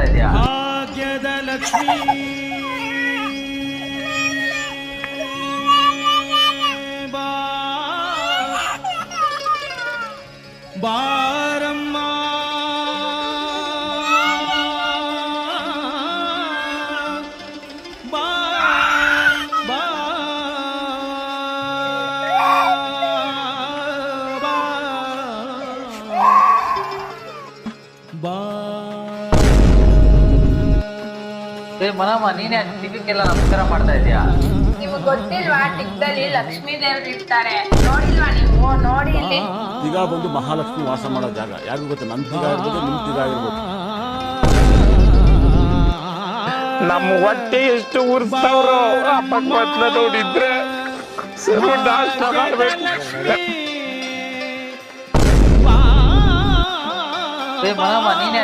ಇದೆಯಾ? ಭಾಗ್ಯದ ಲಕ್ಷ್ಮೀ ಬಾರಮ್ಮ ಬಾ ಬಾ ಬಾ ಮನಮ್ಮ ನೀನೇ ಟಿವಿಗೆಲ್ಲ ನಮಸ್ಕಾರ ಮಾಡ್ತಾ ಇದೀಯಾ? ನಿಮ್ಗೆ ಗೊತ್ತಿಲ್ವಾ ಟಿಕ್ದಲ್ಲಿ ಲಕ್ಷ್ಮೀ ದೇವ್ರು ಇರ್ತಾರೆ, ನೋಡಿಲ್ವಾ ನೀವು? ನೋಡಿ ಇಲ್ಲಿ ಈಗ ಬಂದು ಮಹಾಲಕ್ಷ್ಮಿ ವಾಸ ಮಾಡೋ ಜಾಗ. ಯಾರಿಗೂ ಗೊತ್ತು, ನನ್ನ ತಿಗ ಇರ್ಬೋದು, ನಿಮ್ಮ ತಿಗ ಇರ್ಬೋದು. ನಮ್ಮ ಹೊಟ್ಟೆ ಎಷ್ಟು ಉರ್ಸ್ತಾವ್ರು ಆ ಭಗವಂತನ ನೋಡಿದ್ರೆ ನಾಷ್ಟ ಮಾಡ್ಬೇಕು. ಮನಮ್ಮ ನೀನೇ